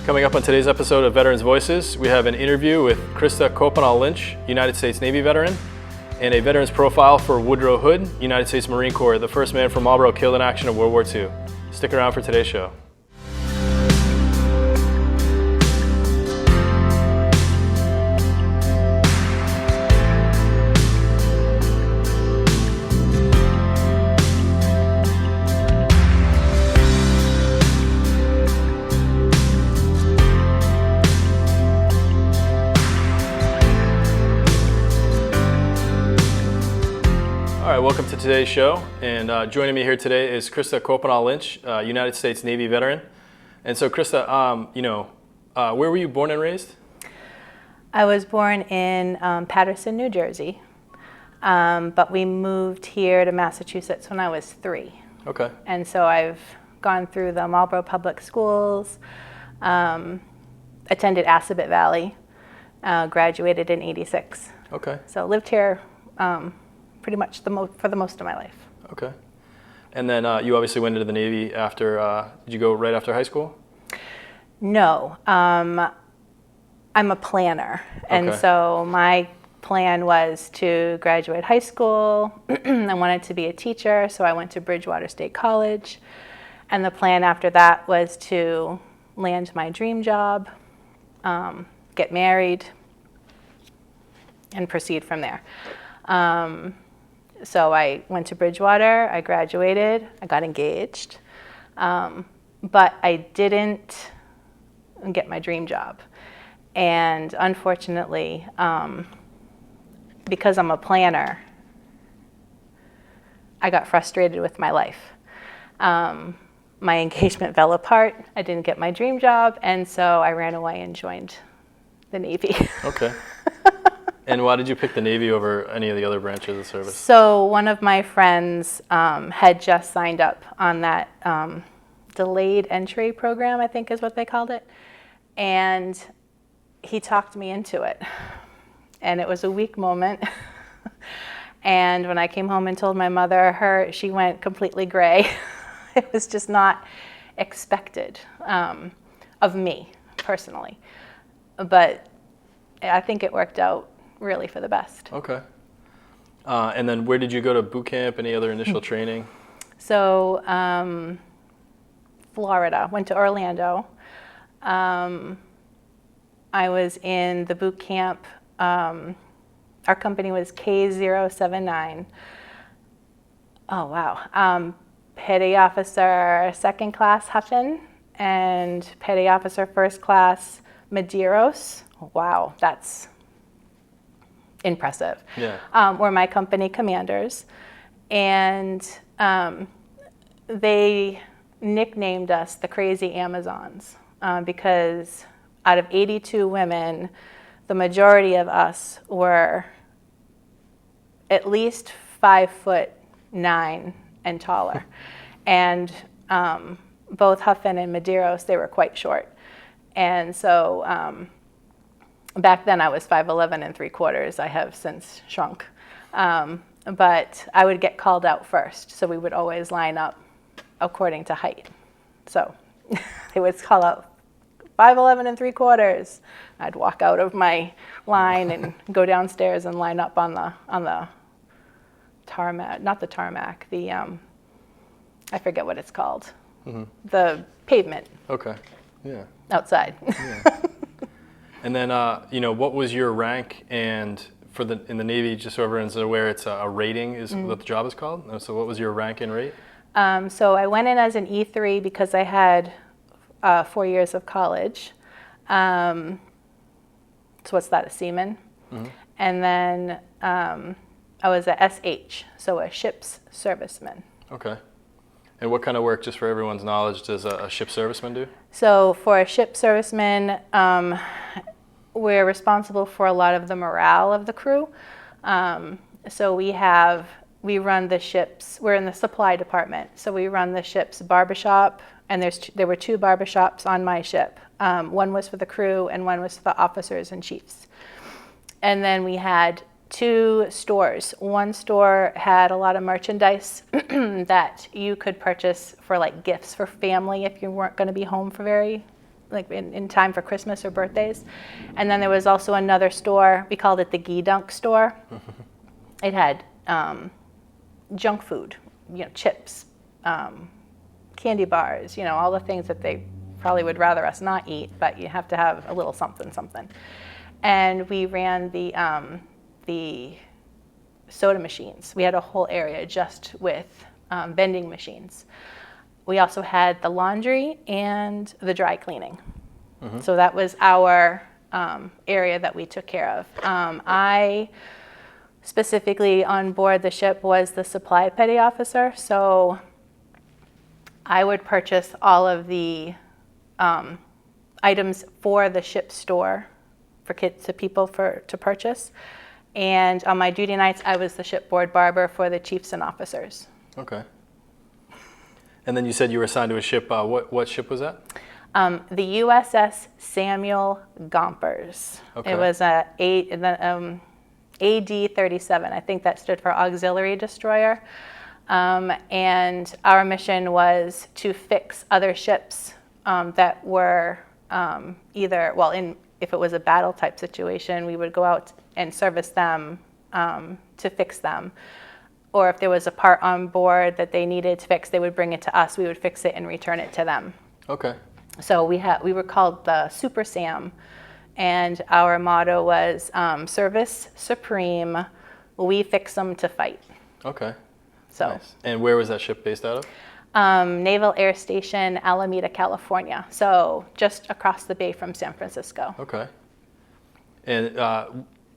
Coming up on today's episode of Veterans Voices, we have an interview with Krysta Koppenal-Lynch, United States Navy veteran, and a veteran's profile for Woodrow Hood, United States Marine Corps, the first man from Marlborough killed in action in World War II. Stick around for today's show. All right, welcome to today's show, and joining me here today is Krysta Koppenal-Lynch, United States Navy veteran. And so, Krysta, where were you born and raised? I was born in Paterson, New Jersey, but we moved here to Massachusetts when I was 3. Okay. And so I've gone through the Marlborough Public Schools, attended Assabet Valley, graduated in '86. Okay. So lived here pretty much for the most of my life. Okay. And then you obviously went into the Navy after, did you go right after high school? No, I'm a planner. And Okay. so my plan was to graduate high school. I wanted to be a teacher, so I went to Bridgewater State College. And the plan after that was to land my dream job, get married, and proceed from there. So I went to Bridgewater, I graduated, I got engaged, but I didn't get my dream job. And unfortunately, because I'm a planner, I got frustrated with my life. My engagement fell apart, I didn't get my dream job, and so I ran away and joined the Navy. Okay. And why did you pick the Navy over any of the other branches of the service? So one of my friends had just signed up on that delayed entry program, I think is what they called it. And he talked me into it. And it was a weak moment. And when I came home and told my mother, she went completely gray. It was just not expected of me personally. But I think it worked out really for the best. Okay. And then where did you go to boot camp? Any other initial training? So Florida, went to Orlando. I was in the boot camp. Our company was K079. Oh, wow. Petty Officer Second Class Huffin and Petty Officer First Class Medeiros. Wow, that's impressive. Yeah. Were my company commanders, and they nicknamed us the Crazy Amazons because out of 82 women, the majority of us were at least 5'9" and taller, and both Huffin and Medeiros, they were quite short, and so. Back then I was 5'11" ⅕. I have since shrunk. But I would get called out first, so we would always line up according to height. So they would call out 5'11" ⅕. I'd walk out of my line and go downstairs and line up on the tarmac, not the tarmac, the I forget what it's called. Mm-hmm. The pavement. Okay. Yeah. Outside. Yeah. And then, what was your rank? And in the Navy, just so everyone's aware, it's a rating is what the job is called. So what was your rank and rate? So I went in as an E3 because I had 4 years of college. So what's that, a seaman? Mm-hmm. And then I was a SH, so a ship's serviceman. Okay. And what kind of work, just for everyone's knowledge, does a ship serviceman do? So for a ship serviceman, we're responsible for a lot of the morale of the crew. So we run the ships, we're in the supply department, so we run the ship's barbershop, and there were 2 barbershops on my ship. One was for the crew and one was for the officers and chiefs. And then we had 2 stores. One store had a lot of merchandise that you could purchase for like gifts for family if you weren't going to be home for very like in time for Christmas or birthdays. And then there was also another store, we called it the Gee Dunk store. It had junk food, chips, candy bars, all the things that they probably would rather us not eat, but you have to have a little something. And we ran the soda machines. We had a whole area just with vending machines. We also had the laundry and the dry cleaning. So that was our area that we took care of. I specifically on board the ship was the supply petty officer, so I would purchase all of the items for the ship store for people to purchase. And on my duty nights, I was the shipboard barber for the chiefs and officers. Okay. And then you said you were assigned to a ship. What ship was that? The USS Samuel Gompers. Okay. It was AD 37. I think that stood for Auxiliary Destroyer. And our mission was to fix other ships that were if it was a battle type situation, we would go out and service them to fix them. Or if there was a part on board that they needed fixed, they would bring it to us. We would fix it and return it to them. Okay. So we were called the Super Sam, and our motto was service supreme, we fix them to fight. Okay. So. Nice. And where was that ship based out of? Naval Air Station, Alameda, California. So just across the bay from San Francisco. Okay. And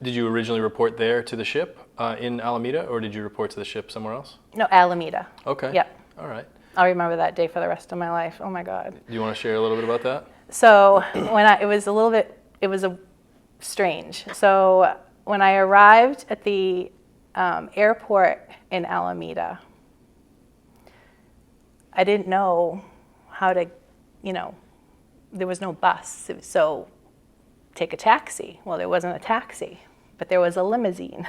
did you originally report there to the ship in Alameda, or did you report to the ship somewhere else? No, Alameda. Okay. Yep. All right. I'll remember that day for the rest of my life. Oh my God. Do you want to share a little bit about that? So it was strange. So when I arrived at the airport in Alameda, I didn't know how to, there was no bus. So take a taxi. Well, there wasn't a taxi, but there was a limousine.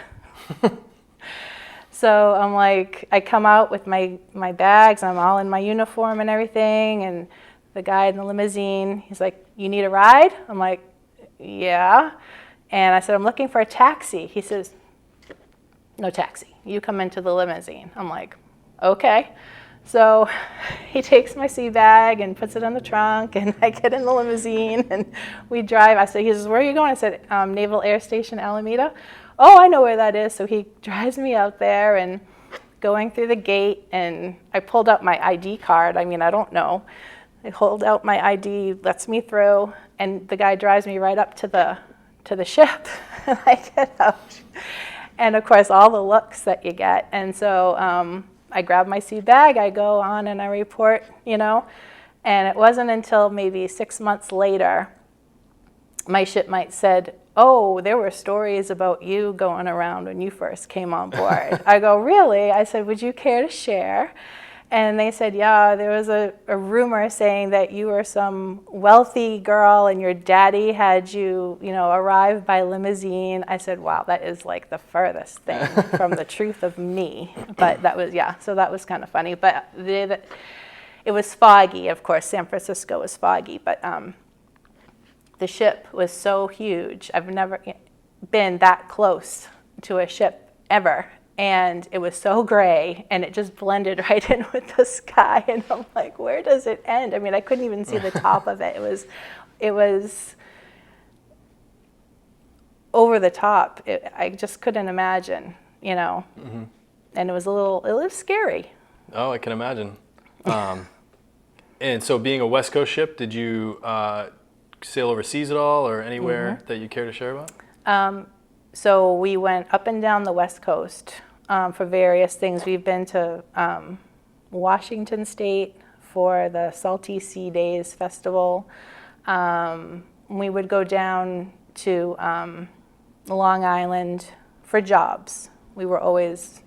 So I'm like, I come out with my bags, I'm all in my uniform and everything, and the guy in the limousine, he's like, you need a ride? I'm like, yeah. And I said, I'm looking for a taxi. He says, no taxi. You come into the limousine. I'm like, okay. So he takes my sea bag and puts it in the trunk, and I get in the limousine, and we drive. He says, where are you going? I said, Naval Air Station, Alameda. Oh, I know where that is. So he drives me out there, and going through the gate, and I pulled out my ID card. I don't know. I hold out my ID, lets me through, and the guy drives me right up to the ship, and I get out. And of course, all the looks that you get. And so I grab my sea bag, I go on and I report, and it wasn't until maybe 6 months later, my shipmate said, oh, there were stories about you going around when you first came on board. I go, really? I said, would you care to share? And they said, yeah, there was a rumor saying that you were some wealthy girl and your daddy had you, arrive by limousine. I said, wow, that is like the furthest thing from the truth of me. But that was, so that was kind of funny. But it was foggy, of course. San Francisco was foggy, but the ship was so huge. I've never been that close to a ship ever. And it was so gray, and it just blended right in with the sky. And I'm like, where does it end? I couldn't even see the top of it. It was over the top. I just couldn't imagine, Mm-hmm. And it was scary. Oh, I can imagine. And so being a West Coast ship, did you sail overseas at all, or anywhere that you care to share about? So we went up and down the West Coast for various things. We've been to Washington State for the Salty Sea Days Festival. We would go down to Long Island for jobs. We were always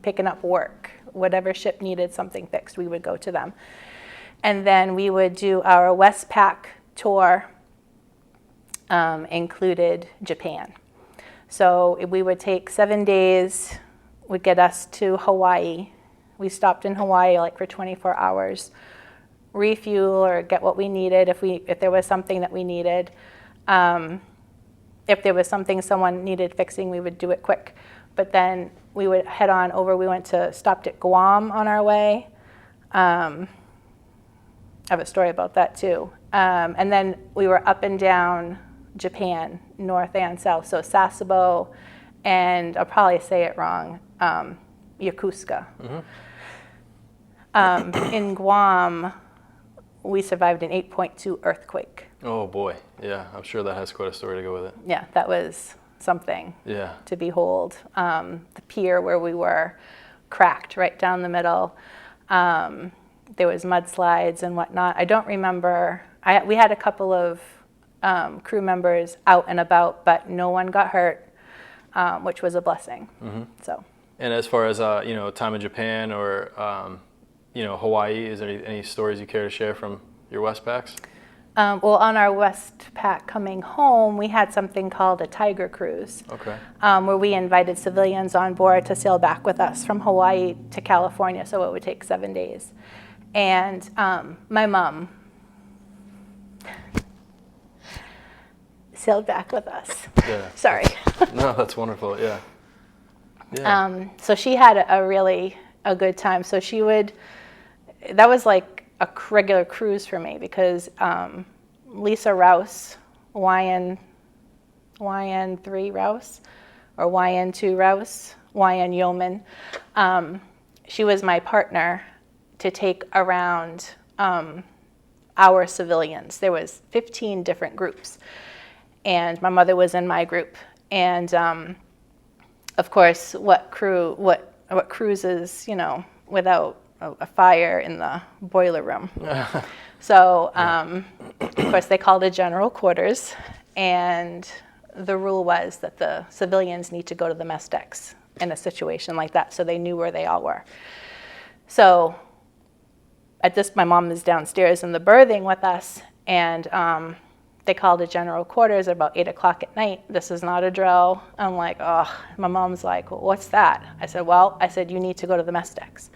picking up work. Whatever ship needed something fixed, we would go to them. And then we would do our Westpac tour, included Japan. So we would take 7 days, would get us to Hawaii. We stopped in Hawaii for 24 hours, refuel or get what we needed if there was something that we needed. If there was something someone needed fixing, we would do it quick. But then we would head on over. We stopped at Guam on our way. I have a story about that too. And then we were up and down Japan, north and south. So Sasebo and, I'll probably say it wrong, Yokosuka. In Guam, we survived an 8.2 earthquake. Oh boy, yeah, I'm sure that has quite a story to go with it. Yeah, that was something to behold. The pier where we were cracked right down the middle. There was mudslides and whatnot. I don't remember. We had a couple of crew members out and about, but no one got hurt, which was a blessing. So. And as far as time in Japan or Hawaii, is there any stories you care to share from your Westpacs? Well, on our Westpac coming home, we had something called a Tiger Cruise, where we invited civilians on board to sail back with us from Hawaii to California, so it would take 7 days. And my mom sailed back with us. Yeah. Sorry. No, that's wonderful, yeah. So she had a good time. So that was like a regular cruise for me because Lisa Rouse, YN3 Rouse, or YN2 Rouse, YN Yeoman, she was my partner to take around our civilians. There was 15 different groups, and my mother was in my group. And of course, what cruises, without a fire in the boiler room. So, of course, they called it general quarters, and the rule was that the civilians need to go to the mess decks in a situation like that, so they knew where they all were. So, my mom is downstairs in the berthing with us, and they called it general quarters at about 8 o'clock at night. This is not a drill. I'm like, oh, my mom's like, well, what's that? I said, you need to go to the mess decks.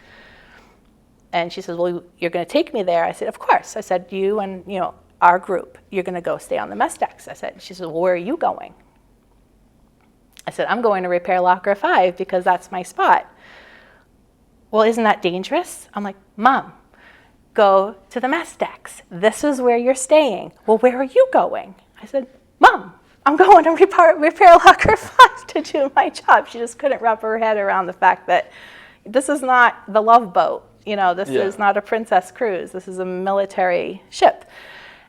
And she says, well, you're going to take me there. I said, of course. I said, you and, our group, you're going to go stay on the mess decks. She said, well, where are you going? I said, I'm going to repair locker 5 because that's my spot. Well, isn't that dangerous? I'm like, Mom, go to the mess decks. This is where you're staying. Well, where are you going? I said, Mom, I'm going to repair locker 5 to do my job. She just couldn't wrap her head around the fact that this is not the Love Boat. This is not a princess cruise. This is a military ship.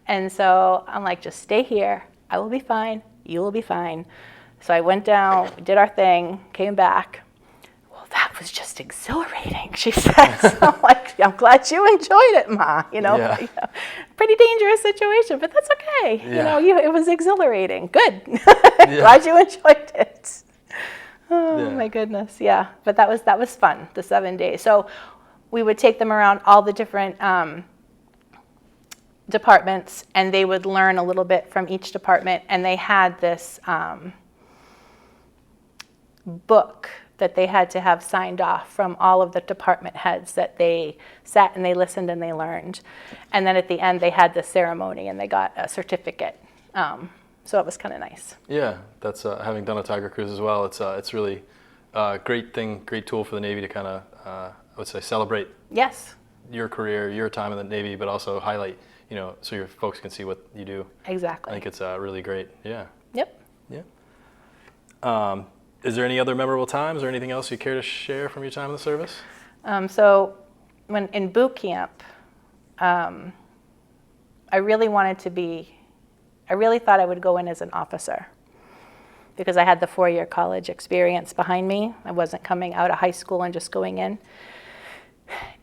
And so I'm like, just stay here. I will be fine. You will be fine. So I went down, did our thing, came back. Well, that was just exhilarating, she said. So I'm like, I'm glad you enjoyed it, Ma. Pretty dangerous situation, but that's okay. Yeah. It was exhilarating. Good. Glad you enjoyed it. Oh, my goodness. Yeah. But that was fun, the 7 days. So we would take them around all the different departments, and they would learn a little bit from each department. And they had this book that they had to have signed off from all of the department heads that they sat and they listened and they learned. And then at the end, they had the ceremony and they got a certificate. So it was kind of nice. Yeah, that's having done a Tiger Cruise as well. It's really a great tool for the Navy to kind of, I would say, celebrate your career, your time in the Navy, but also highlight, so your folks can see what you do. Exactly. I think it's really great. Yeah. Yep. Yeah. Is there any other memorable times or anything else you care to share from your time in the service? So when in boot camp, I really thought I would go in as an officer because I had the 4-year college experience behind me. I wasn't coming out of high school and just going in.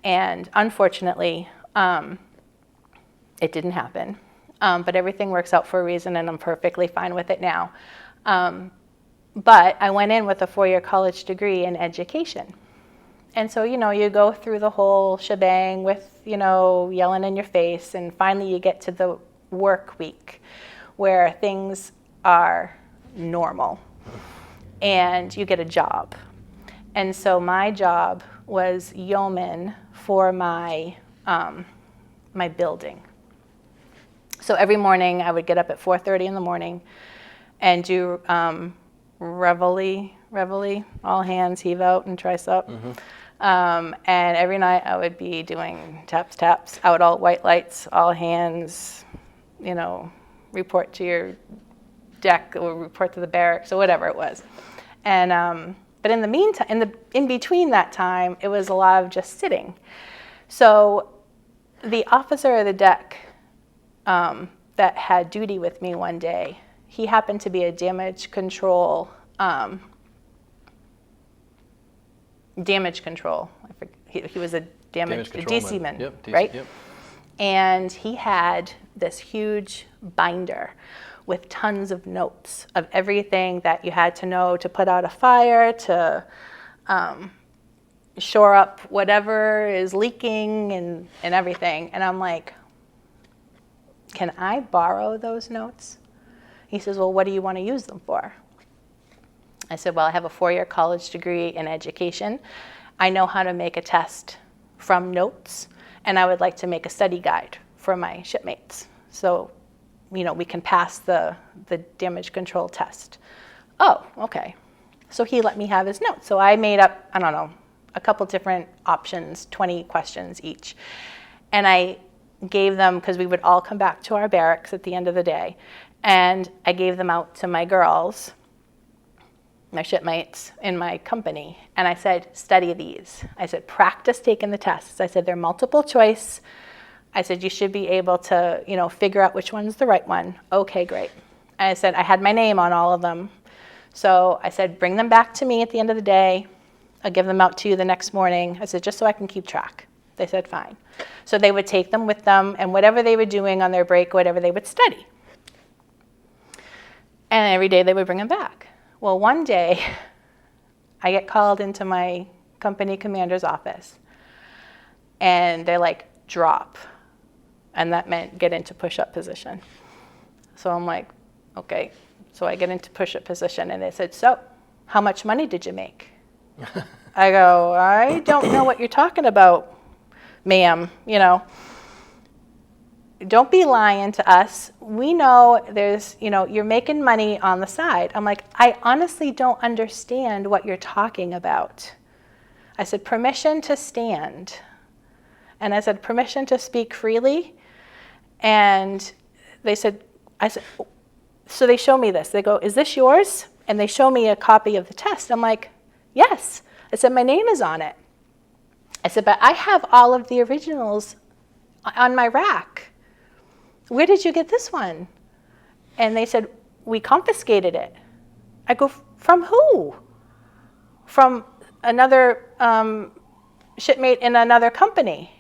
And unfortunately, it didn't happen. But everything works out for a reason, and I'm perfectly fine with it now. But I went in with a 4-year college degree in education. And so, you go through the whole shebang with, yelling in your face, and finally you get to the work week where things are normal and you get a job. And so my job was yeoman for my my building. So every morning I would get up at 4:30 in the morning and do reveille, all hands, heave out and tricep. And every night I would be doing taps, out all white lights, all hands, you know, report to your deck or report to the barracks or whatever it was. And but in the meantime, in between that time, it was a lot of just sitting. So the officer of the deck that had duty with me one day, he happened to be a damage control. He was a DC man, yep, DC, right? Yep. And he had this huge binder with tons of notes of everything that you had to know to put out a fire, to shore up whatever is leaking and everything. And I'm like, can I borrow those notes? He says, well, what do you want to use them for? I said, well, I have a 4-year college degree in education. I know how to make a test from notes, and I would like to make a study guide for my shipmates. So, you know, we can pass the damage control test. Oh, okay. So he let me have his notes. So I made up, I don't know, a couple different options, 20 questions each. And I gave them, because we would all come back to our barracks at the end of the day, and I gave them out to my girls, my shipmates in my company, and I said, study these. I said, practice taking the tests. I said, they're multiple choice. I said, you should be able to, you know, figure out which one's the right one. Okay, great. And I said, I had my name on all of them. So I said, bring them back to me at the end of the day. I'll give them out to you the next morning. I said, just so I can keep track. They said, fine. So they would take them with them, and whatever they were doing on their break, whatever they would study. And every day they would bring them back. Well, one day, I get called into my company commander's office, and they're like, drop. And that meant get into push-up position. So I'm like, okay. So I get into push-up position, and they said, so, how much money did you make? I go, I don't know what you're talking about, ma'am, you know. Don't be lying to us. We know there's, you know, you're making money on the side. I'm like, I honestly don't understand what you're talking about. I said, permission to stand. And I said, permission to speak freely. And they said, I said, so they show me this. They go, is this yours? And they show me a copy of the test. I'm like, yes. I said, my name is on it. I said, but I have all of the originals on my rack. Where did you get this one? And they said, we confiscated it. I go, from who? From another shipmate in another company.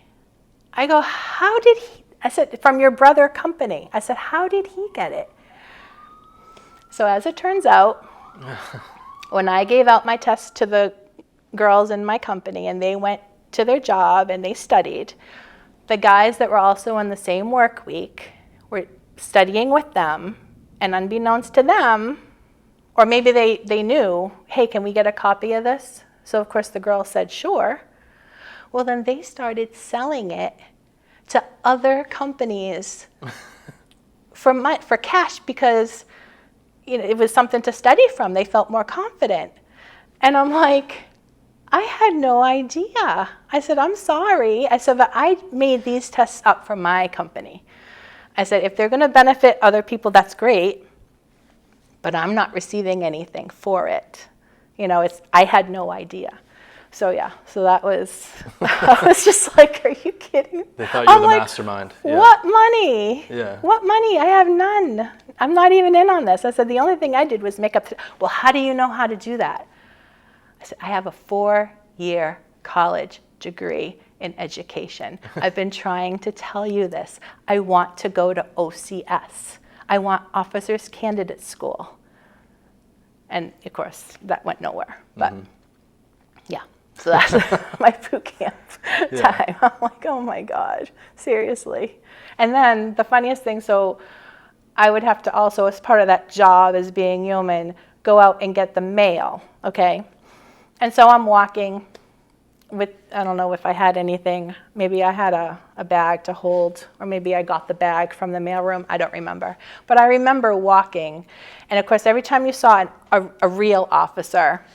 I go, how did he? I said, from your brother company. I said, how did he get it? So as it turns out, when I gave out my test to the girls in my company and they went to their job and they studied, the guys that were also in the same work week were studying with them, and unbeknownst to them, or maybe they knew, hey, can we get a copy of this? So of course the girl said, sure. Well, then they started selling it to other companies for cash, because, you know, it was something to study from. They felt more confident. And I'm like, I had no idea. I said, I'm sorry. I said, but I made these tests up for my company. I said, if they're going to benefit other people, that's great, but I'm not receiving anything for it. You know, I had no idea. So yeah, so that was, I was just like, are you kidding? They thought you were the mastermind. Yeah. What money? Yeah. What money? I have none. I'm not even in on this. I said, the only thing I did was make up, well, how do you know how to do that? I said, I have a 4-year college degree in education. I've been trying to tell you this. I want to go to OCS. I want Officers Candidate School. And of course, that went nowhere. But yeah, so that's my boot camp time. I'm like, oh my God, seriously. And then the funniest thing, so I would have to also, as part of that job as being yeoman, go out and get the mail, okay? And so I'm walking I don't know if I had anything. Maybe I had a bag to hold, or maybe I got the bag from the mailroom. I don't remember. But I remember walking. And of course, every time you saw a real officer,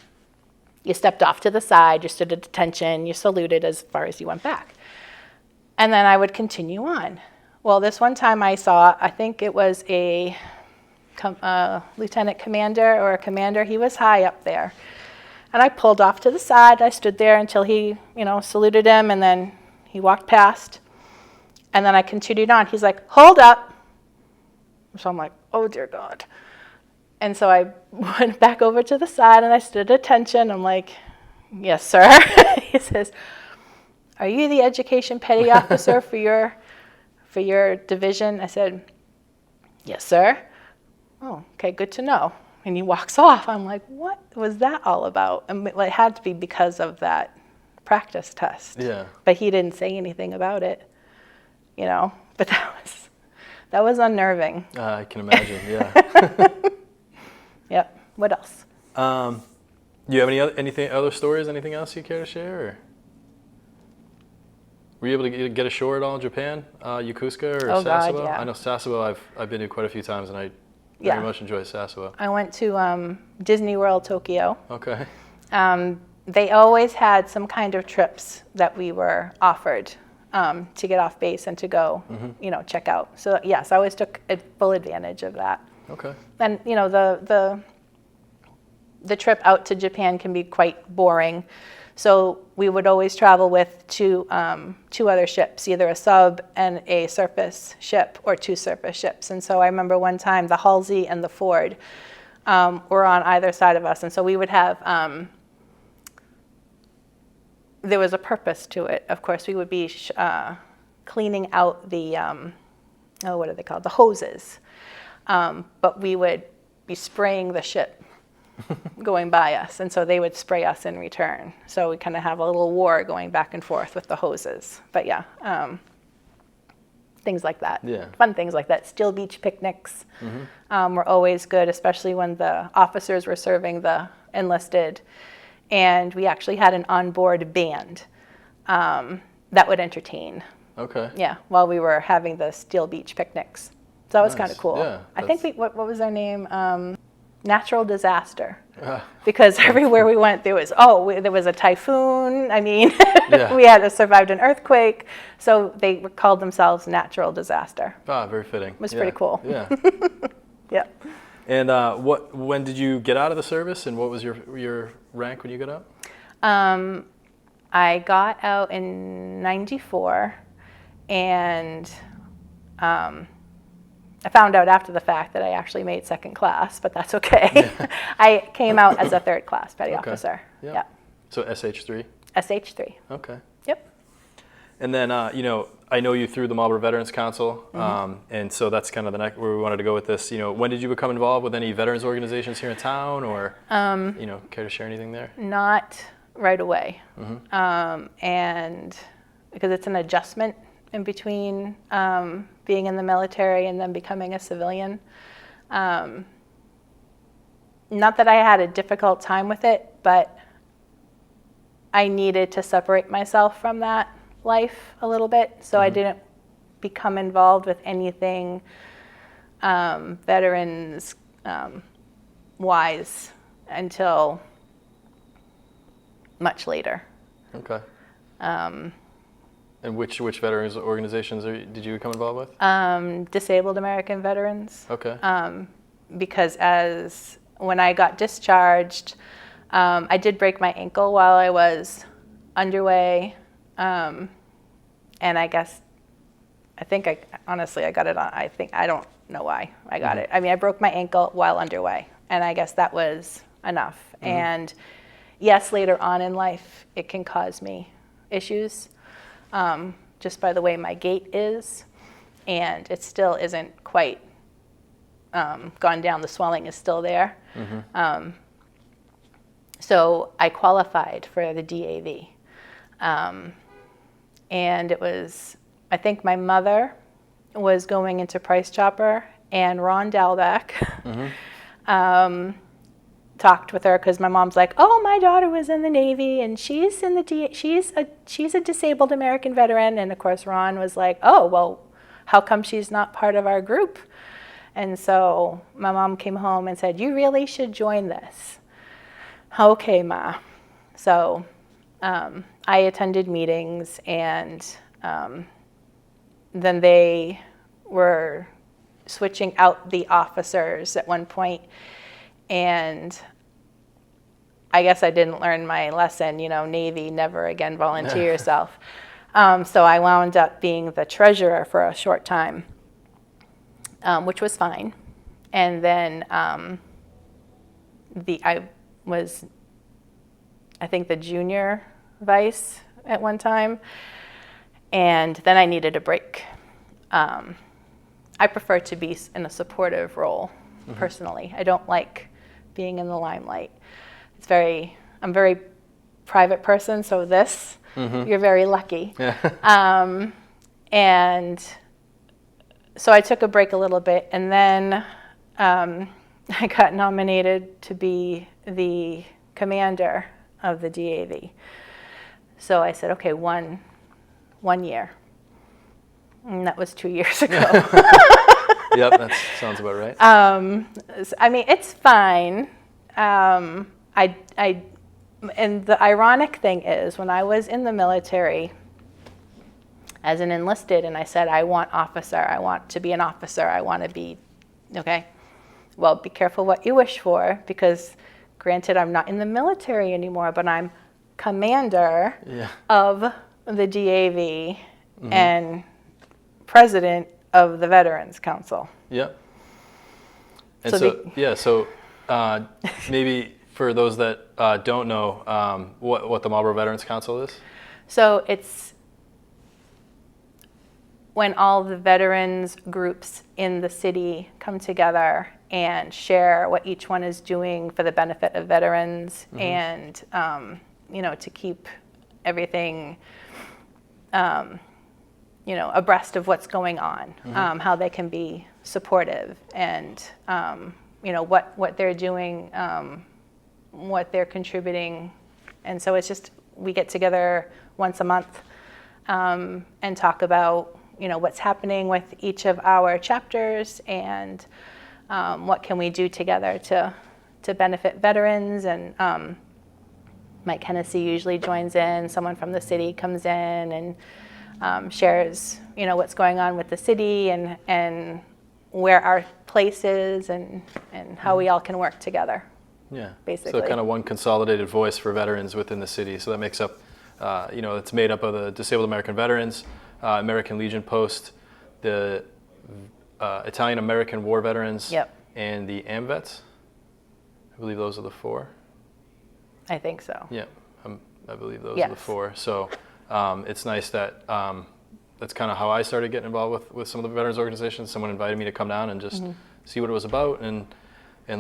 you stepped off to the side, you stood at attention, you saluted as far as you went back. And then I would continue on. Well, this one time I saw, I think it was a lieutenant commander or a commander. He was high up there. And I pulled off to the side. I stood there until he, saluted him, and then he walked past. And then I continued on. He's like, hold up. So I'm like, oh, dear God. And so I went back over to the side, and I stood at attention. I'm like, yes, sir. He says, are you the education petty officer for your division? I said, yes, sir. Oh, okay, good to know. And he walks off. I'm like, what was that all about? And it had to be because of that practice test. Yeah. But he didn't say anything about it, But that was unnerving. I can imagine, yeah. Yep. What else? Do you have anything other stories? Anything else you care to share? Or? Were you able to get ashore at all in Japan, Yokosuka or Sasebo? God, yeah. I know Sasebo. I've been to quite a few times, and I very much enjoy Sasebo. I went to Disney World, Tokyo. Okay. They always had some kind of trips that we were offered to get off base and to go, check out. So yes, I always took full advantage of that. Okay. And the trip out to Japan can be quite boring. So we would always travel with two other ships, either a sub and a surface ship, or two surface ships. And so I remember one time the Halsey and the Ford were on either side of us. And so we would have, there was a purpose to it. Of course, we would be cleaning out the, what are they called? The hoses. But we would be spraying the ship going by us, and so they would spray us in return. So we kind of have a little war going back and forth with the hoses. But yeah, things like that. Yeah. Fun things like that. Steel beach picnics were always good, especially when the officers were serving the enlisted. And we actually had an onboard band that would entertain. Okay. Yeah, while we were having the steel beach picnics. So that was kind of cool. Yeah, I think what was their name? Natural disaster. Because everywhere we went, there was a typhoon. I mean, we had survived an earthquake. So they called themselves Natural Disaster. Ah, very fitting. It was pretty cool. Yeah. Yeah. And when did you get out of the service, and what was your rank when you got out? I got out in '94, and I found out after the fact that I actually made second class, but that's okay. Yeah. I came out as a third class petty officer. Yep. Yeah. So SH3? SH3. Okay. Yep. And then, I know you through the Marlborough Veterans Council, and so that's kind of the next where we wanted to go with this. When did you become involved with any veterans organizations here in town, or care to share anything there? Not right away, and because it's an adjustment in between being in the military and then becoming a civilian. Not that I had a difficult time with it, but I needed to separate myself from that life a little bit, so I didn't become involved with anything veterans wise until much later. Okay. And which veterans organizations did you become involved with? Disabled American Veterans. Okay. Because when I got discharged, I did break my ankle while I was underway, and I got it on. I don't know why I got it. I mean, I broke my ankle while underway, and I guess that was enough. And yes, later on in life, it can cause me issues. Just by the way my gait is, and it still isn't quite gone down. The swelling is still there. So I qualified for the DAV. And it was, I think my mother was going into Price Chopper, and Ron Dalbeck talked with her because my mom's like, oh, my daughter was in the Navy and she's in the she's a disabled American veteran. And of course, Ron was like, oh, well, how come she's not part of our group? And so my mom came home and said, you really should join this. Okay, Ma. So I attended meetings, and then they were switching out the officers at one point, and I guess I didn't learn my lesson, Navy, never again volunteer yourself. So I wound up being the treasurer for a short time, which was fine. And then I was, I think, the junior vice at one time, and then I needed a break. I prefer to be in a supportive role, personally. I don't like being in the limelight. I'm a very private person, so you're very lucky. Yeah. And so I took a break a little bit, and then I got nominated to be the commander of the DAV. So I said, okay, one year. And that was 2 years ago. Yep, that sounds about right. I mean, it's fine. And the ironic thing is, when I was in the military as an enlisted, and I said, I want to be an officer, I want to be, okay, well, be careful what you wish for, because granted, I'm not in the military anymore, but I'm commander of the DAV and president of the Veterans Council. Yep. And so maybe for those that don't know what the Marlborough Veterans Council is? So it's when all the veterans groups in the city come together and share what each one is doing for the benefit of veterans, and to keep everything abreast of what's going on, how they can be supportive, and what they're doing, what they're contributing. And so it's just, we get together once a month and talk about what's happening with each of our chapters, and what can we do together to benefit veterans. And Mike Hennessy usually joins in. Someone from the city comes in and shares what's going on with the city, and where our place is, and how we all can work together. Yeah, basically. So kind of one consolidated voice for veterans within the city. So that makes up, it's made up of the Disabled American Veterans, American Legion Post, the Italian American War Veterans, and the AMVETS. I believe those are the four. I think so. Yeah, I believe those are the four. So it's nice that that's kind of how I started getting involved with some of the veterans organizations. Someone invited me to come down and just see what it was about, and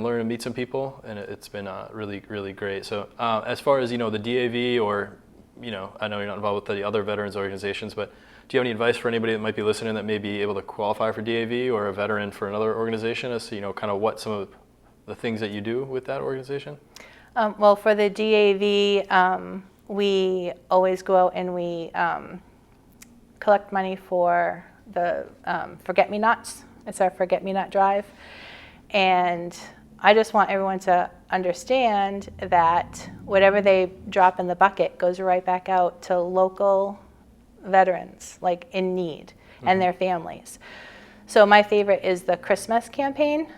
learn and meet some people, and it's been really, really great. So as far as the DAV, or I know you're not involved with the other veterans organizations, but do you have any advice for anybody that might be listening that may be able to qualify for DAV, or a veteran for another organization, as to kind of what some of the things that you do with that organization? Well, for the DAV, we always go out and we collect money for the Forget-Me-Nots. It's our Forget-Me-Not drive. And I just want everyone to understand that whatever they drop in the bucket goes right back out to local veterans, like in need, and their families. So my favorite is the Christmas campaign,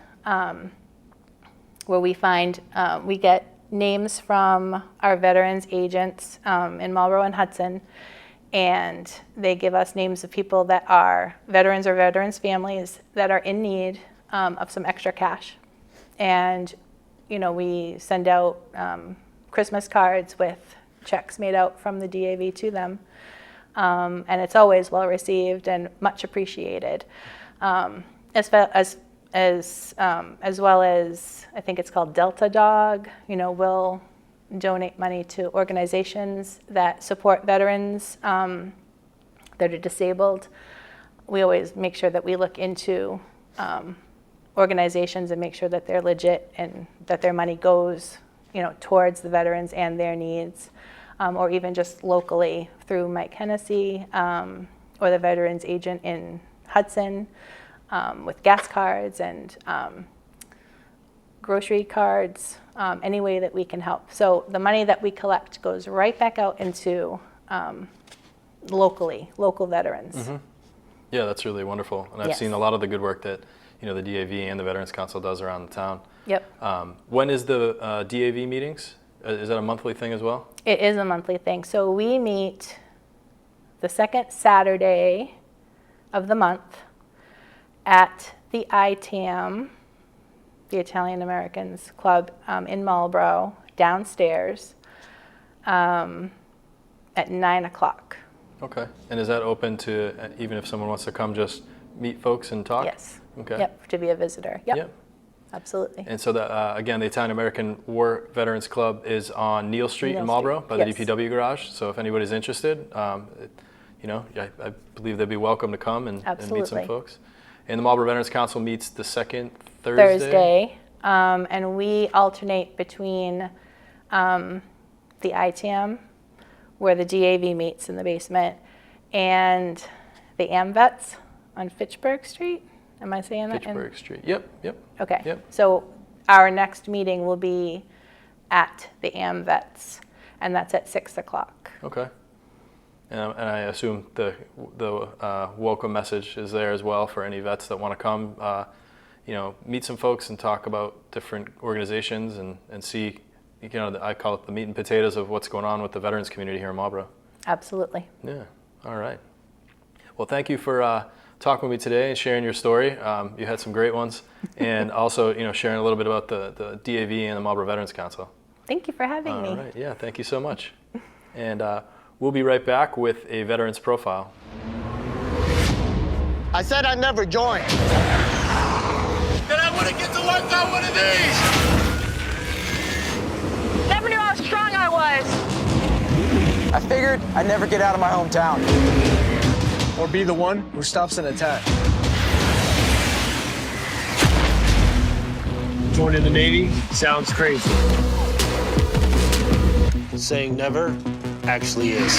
where we get names from our veterans agents in Marlborough and Hudson, and they give us names of people that are veterans or veterans' families that are in need of some extra cash. And we send out Christmas cards with checks made out from the DAV to them, and it's always well received and much appreciated. As well as I think it's called Delta Dog, will donate money to organizations that support veterans that are disabled. We always make sure that we look into organizations and make sure that they're legit and that their money goes, towards the veterans and their needs, or even just locally through Mike Hennessy or the veterans agent in Hudson with gas cards and grocery cards, any way that we can help. So the money that we collect goes right back out into local veterans. Mm-hmm. Yeah, that's really wonderful. And I've Yes. seen a lot of the good work that the DAV and the Veterans Council does around the town. Yep. When is the DAV meetings? Is that a monthly thing as well? It is a monthly thing. So we meet the second Saturday of the month at the ITAM, the Italian Americans Club in Marlborough, downstairs at 9 o'clock. Okay. And is that open to, even if someone wants to come just meet folks and talk? Yes. Okay. Yep, to be a visitor. Yep. Yep. Absolutely. And so, again, the Italian American War Veterans Club is on Neal Street Neal in Marlborough by the Yes. DPW garage. So if anybody's interested, I believe they'd be welcome to come and meet some Absolutely. folks. And the Marlborough Veterans Council meets the second Thursday. And we alternate between the ITAM, where the DAV meets in the basement, and the AMVETS on Fitchburg Street. Am I saying that? Fitchburg Street. Yep. Okay. Yep. So our next meeting will be at the AMVETS, and that's at 6 o'clock. Okay. And I assume the welcome message is there as well for any vets that want to come, meet some folks and talk about different organizations and see, I call it the meat and potatoes of what's going on with the veterans community here in Marlborough. Absolutely. Yeah. All right. Well, thank you for talking with me today and sharing your story. You had some great ones, and also, sharing a little bit about the DAV and the Marlborough Veterans Council. Thank you for having me. All right. Yeah. Thank you so much. And we'll be right back with a veteran's profile. I said I'd never join. Then I want to get to work on one of these. Never knew how strong I was. I figured I'd never get out of my hometown. Or be the one who stops an attack. Joining the Navy sounds crazy. Saying never actually is.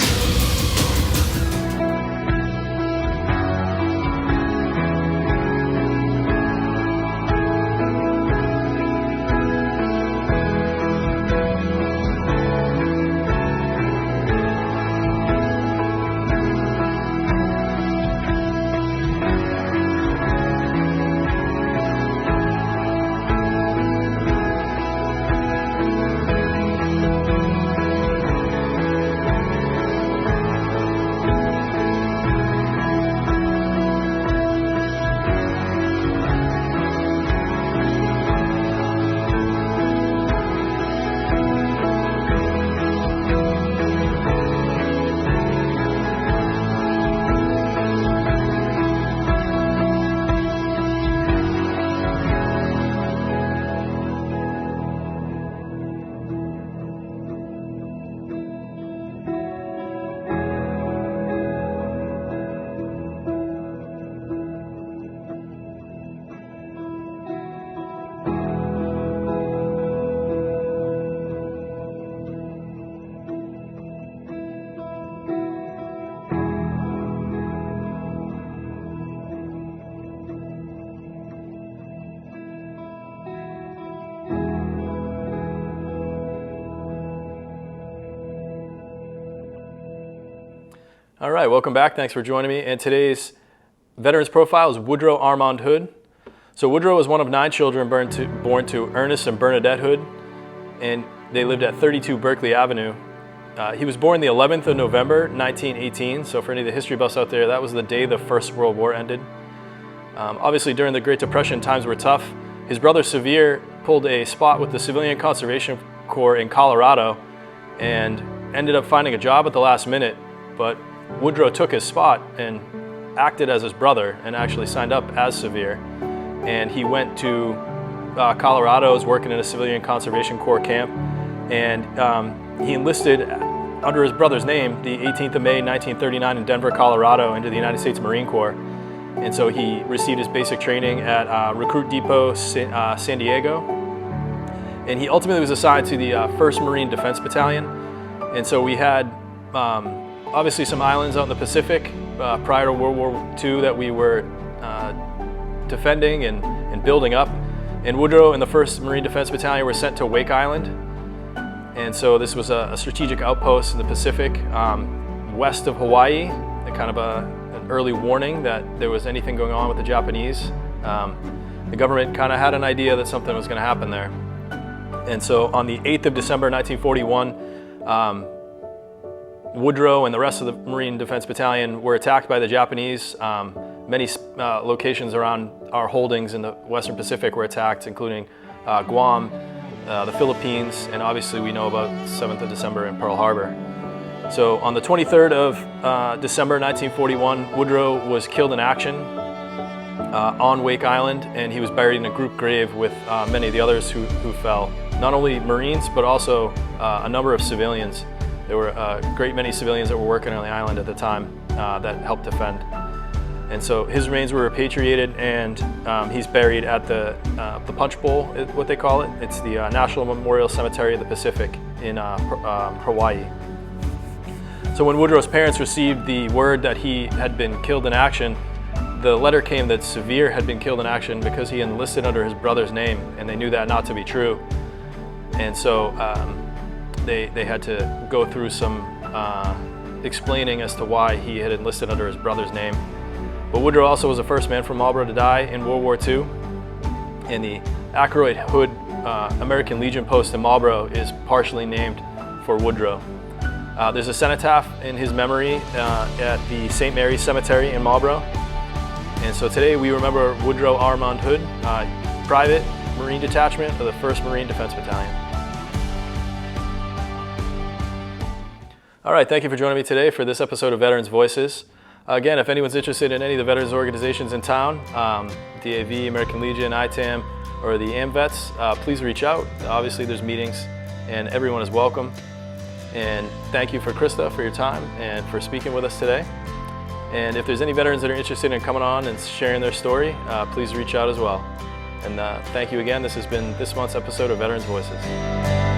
All right, welcome back. Thanks for joining me. And today's veteran's profile is Woodrow Armand Hood. So Woodrow was one of 9 children born to Ernest and Bernadette Hood, and they lived at 32 Berkeley Avenue. He was born the 11th of November, 1918. So for any of the history buffs out there, that was the day the First World War ended. Obviously, during the Great Depression, times were tough. His brother Sevier pulled a spot with the Civilian Conservation Corps in Colorado and ended up finding a job at the last minute, but Woodrow took his spot and acted as his brother and actually signed up as Sevier. And he went to Colorado, was working in a Civilian Conservation Corps camp, and he enlisted under his brother's name the 18th of May, 1939 in Denver, Colorado into the United States Marine Corps. And so he received his basic training at Recruit Depot, San Diego. And he ultimately was assigned to the 1st Marine Defense Battalion. And so we had obviously some islands out in the Pacific prior to World War II that we were defending and building up. And Woodrow and the 1st Marine Defense Battalion were sent to Wake Island. And so this was a strategic outpost in the Pacific west of Hawaii, kind of an early warning that there was anything going on with the Japanese. The government kind of had an idea that something was going to happen there. And so on the 8th of December 1941, Woodrow and the rest of the Marine Defense Battalion were attacked by the Japanese. Many locations around our holdings in the Western Pacific were attacked, including Guam, the Philippines, and obviously we know about 7th of December in Pearl Harbor. So on the 23rd of December 1941, Woodrow was killed in action on Wake Island, and he was buried in a group grave with many of the others who fell. Not only Marines, but also a number of civilians. There were a great many civilians that were working on the island at the time that helped defend. And so his remains were repatriated, and he's buried at the Punch Bowl, what they call it. It's the National Memorial Cemetery of the Pacific in Hawaii. So when Woodrow's parents received the word that he had been killed in action, the letter came that Sevier had been killed in action because he enlisted under his brother's name, and they knew that not to be true. And so they had to go through some explaining as to why he had enlisted under his brother's name. But Woodrow also was the first man from Marlborough to die in World War II. And the Woodro Hood American Legion post in Marlborough is partially named for Woodrow. There's a cenotaph in his memory at the St. Mary's Cemetery in Marlborough. And so today we remember Woodrow Armand Hood, Private Marine Detachment of the 1st Marine Defense Battalion. All right, thank you for joining me today for this episode of Veterans Voices. Again, if anyone's interested in any of the veterans organizations in town, DAV, American Legion, ITAM, or the AMVETS, please reach out. Obviously there's meetings and everyone is welcome. And thank you for Krysta for your time and for speaking with us today. And if there's any veterans that are interested in coming on and sharing their story, please reach out as well. And thank you again. This has been this month's episode of Veterans Voices.